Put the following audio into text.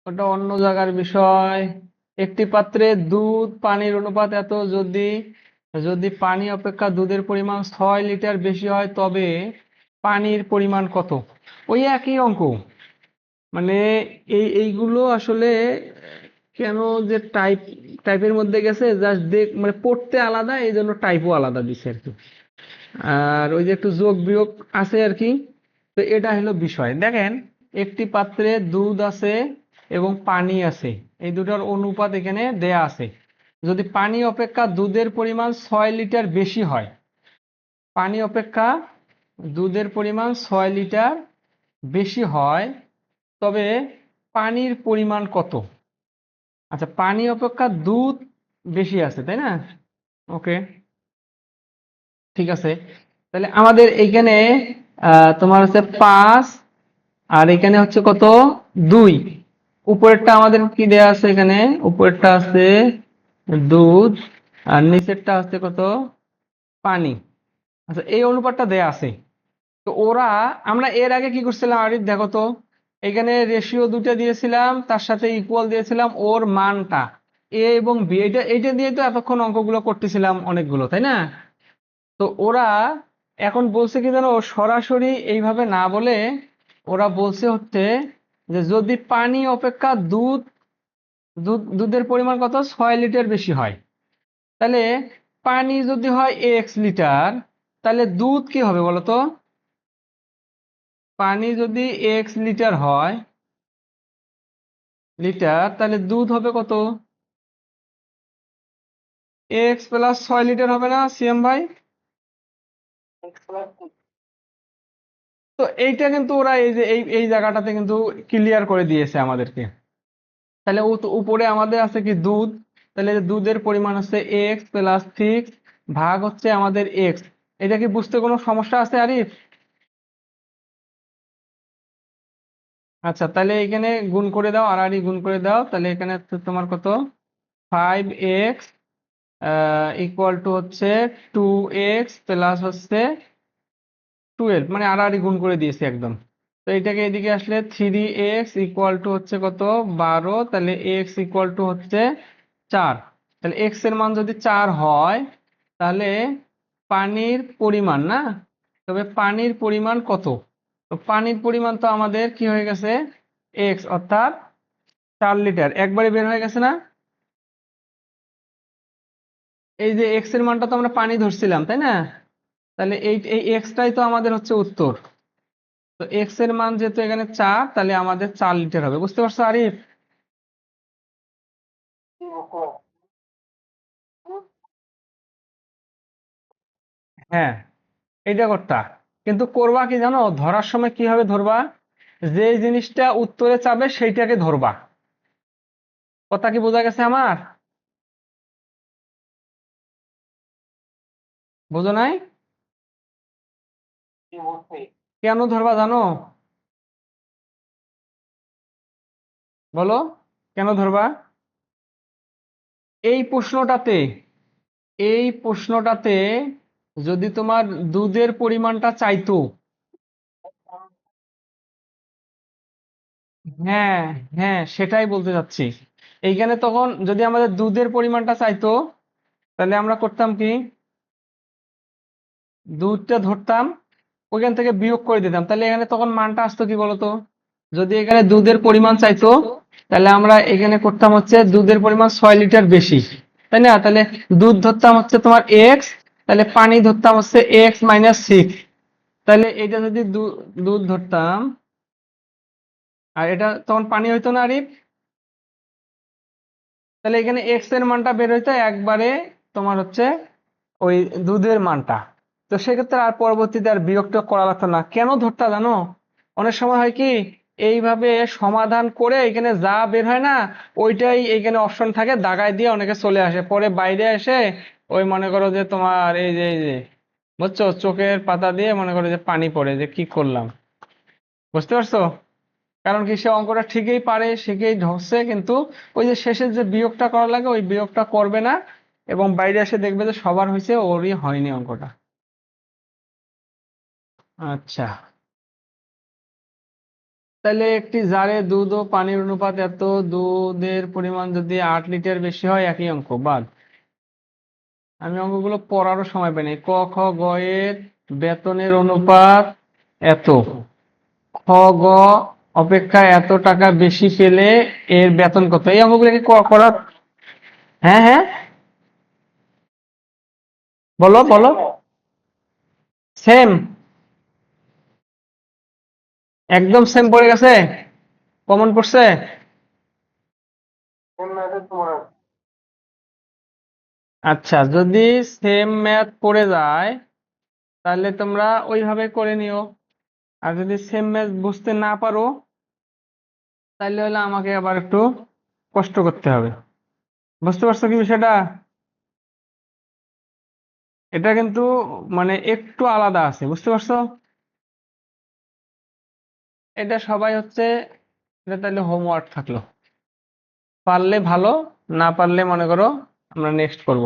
ওটা অন্য জায়গার বিষয়। একটি পাত্রে দুধ পানির অনুপাত এত, যদি যদি পানি অপেক্ষা দুধের পরিমাণ 6 লিটার বেশি হয় তবে পানির পরিমাণ কত? ওই একই অঙ্ক। মানে এইগুলো আসলে কেন যে টাইপের মধ্যে গেছে, জাস্ট মানে পড়তে আলাদা, এই জন্য টাইপও আলাদা দিছে আর কি। আর ওই যে একটু যোগ বিয়োগ আছে আর কি। তো এটা হলো বিষয়। দেখেন, একটি পাত্রে দুধ আছে এবং পানি আছে, এই দুটার অনুপাত এখানে দেয়া আছে। যদি পানি অপেক্ষা দুধের পরিমাণ 6 লিটার বেশি হয়, পানি অপেক্ষা দুধের পরিমাণ 6 লিটার বেশি হয় তবে পানির পরিমাণ কত? আচ্ছা, পানি অপেক্ষা দুধ বেশি আছে, তাই না? ওকে, ঠিক আছে। তাহলে আমাদের এইখানে তোমার হচ্ছে 5, আর এখানে হচ্ছে কত, 2। উপরেরটা আমাদের কি দেয়া আছে? এখানে উপরেরটা আছে দুধ, আর নিচেরটা হচ্ছে কত, পানি। আচ্ছা, এই অনুপাতটা দেয়া আছে। তো আমরা এর আগে কি করছিলাম আরিফ, দেখো তো। এখানে রেশিও দুটো দিয়েছিলাম, তার সাথে ইকুয়াল দিয়েছিলাম ওর মানটা, এ এবং বি। এইটা দিয়ে তো এতক্ষণ অঙ্কগুলো করতেছিলাম অনেকগুলো, তাই না? তো এখন বলছে কি জানো, সরাসরি এইভাবে না বলে ওরা বলছে হচ্ছে যে যদি পানি অপেক্ষা দুধের পরিমাণ কত, 6 লিটার বেশি হয়, তাহলে পানি যদি হয় x লিটার, তাহলে দুধ কি হবে বলো তো? পানি যদি x লিটার, তাহলে দুধ হবে কত? x+6 লিটার হবে না সিএম ভাই? তো এইটা কিন্তু ওরা এই যে এই এই জায়গাটাতে কিন্তু ক্লিয়ার করে দিয়েছে আমাদেরকে। তাহলে উপরে আমাদের আছে কি, দুধ। তাহলে দুধের পরিমাণ হচ্ছে x+6 ভাগ হচ্ছে আমাদের x। এটা কি বুঝতে কোনো সমস্যা আছে আরিফ? আচ্ছা, তাহলে এখানে গুণ করে দাও, আর গুণ করে দাও। তাহলে এখানে হচ্ছে তোমার কত, 5x ইকুয়াল টু হচ্ছে 2x প্লাস হচ্ছে 12, মানে আর গুণ করে দিয়েছি একদম। তো এটাকে এদিকে আসলে 3x ইকুয়াল টু হচ্ছে কত, 12। তাহলে x ইকুয়াল টু হচ্ছে 4। তাহলে x এর মান যদি 4 হয়, তাহলে পানির পরিমাণ না, তবে পানির পরিমাণ কত? তো পানির পরিমাণ তো আমাদের কি হয়ে গেছে, x, অর্থাৎ 4 লিটার একবারে বের হয়ে গেছে না? এই যে x এর মানটা তো আমরা পানি ধরছিলাম, তাই না? তাহলে এই এই x টাই তো আমাদের হচ্ছে উত্তর। তো x এর মান যেহেতু এখানে 4, তাহলে আমাদের 4 লিটার হবে। বুঝতে পারছো আরিফ? হ্যাঁ, এইটা করতা। কিন্তু করবা কি জানো, ধরার সময় কিভাবে ধরবা, যে জিনিসটা উত্তরে চাবে সেইটাকে ধরবা। কথা কি বোঝা গেছে আমার? বোঝো নাই? কেন ধরবা জানো? বলো, কেন ধরবা? এই প্রশ্নটাতে এই প্রশ্নটাতে যদি তোমার দুধের পরিমাণটা চাইতো, হ্যাঁ, হ্যাঁ, সেটাই বলতে চাচ্ছি। এইখানে তখন যদি আমাদের দুধের পরিমাণটা চাইতো, তাহলে আমরা করতাম কি, দুধটা ধরতাম, ওইখান থেকে বিয়োগ করে দিতাম, তাহলে এখানে তখন মানটা আসতো কি বলতো? যদি এখানে দুধের পরিমাণ চাইতো, তাহলে আমরা এখানে করতাম হচ্ছে দুধের পরিমাণ 6 লিটার বেশি, তাই না? তাহলে দুধ ধরতাম হচ্ছে তোমার এক্স, তাহলে পানি ধরতাম হচ্ছে x-6। তাহলে এটা যদি দুধ ধরতাম, আর এটা তখন পানি হইতো না আরিফ? তাহলে এখানে এক্স এর মানটা বের হইতো একবারে তোমার হচ্ছে ওই দুধের মানটা। তো সেক্ষেত্রে আর পরবর্তীতে আর বিয়োগটা করা লাগতো না। কেন ধরতা জানো? অনেক সময় হয় কি, এইভাবে সমাধান করে এখানে যা বের হয় না, ওইটাই এখানে অপশন থাকে, দাগায় দিয়ে অনেকে চলে আসে, পরে বাইরে এসে ওই মনে করো যে তোমার এই যে বুঝছো, চোখের পাতা দিয়ে মনে করো যে পানি পড়ে, যে কি করলাম। বুঝতে পারছো? কারণ কি, সে অঙ্কটা ঠিকই পারে, ঠিকই ধরছে, কিন্তু ওই যে শেষের যে বিয়োগটা করা লাগে, ওই বিয়োগটা করবে না, এবং বাইরে এসে দেখবে যে সবার হয়েছে, ওরই হয়নি অঙ্কটা। আচ্ছা। তাহলে একটি জারে দুধ ও পানির অনুপাত এত, দুধের পরিমাণ যদি 8 লিটার বেশি হয়, একই অঙ্ক বাদ। আমি অঙ্কগুলো পড়ারও সময় পাইনি। ক খ গ এর বেতনের অনুপাত এত, খ গ অপেক্ষা এত টাকা বেশি পেলে এর বেতন কত, এই অঙ্কগুলো কি করার? হ্যাঁ হ্যাঁ, বলো বলো। সেম, একদম সেম পড়ে গেছে, কমন পড়ছে। আচ্ছা, যদি সেম ম্যাথ পড়ে যায় তাহলে তোমরা ওইভাবে করে নিও, আর যদি সেম ম্যাথ বুঝতে না পারো তাহলে হলে আমাকে আবার একটু কষ্ট করতে হবে। বুঝতে পারছো কি বিষয়টা? এটা কিন্তু মানে একটু আলাদা আছে, বুঝতে পারছো? এটা সবাই হচ্ছে, এটা তাহলে হোমওয়ার্ক থাকলো, পারলে ভালো, না পারলে মনে করো আমরা নেক্সট করব।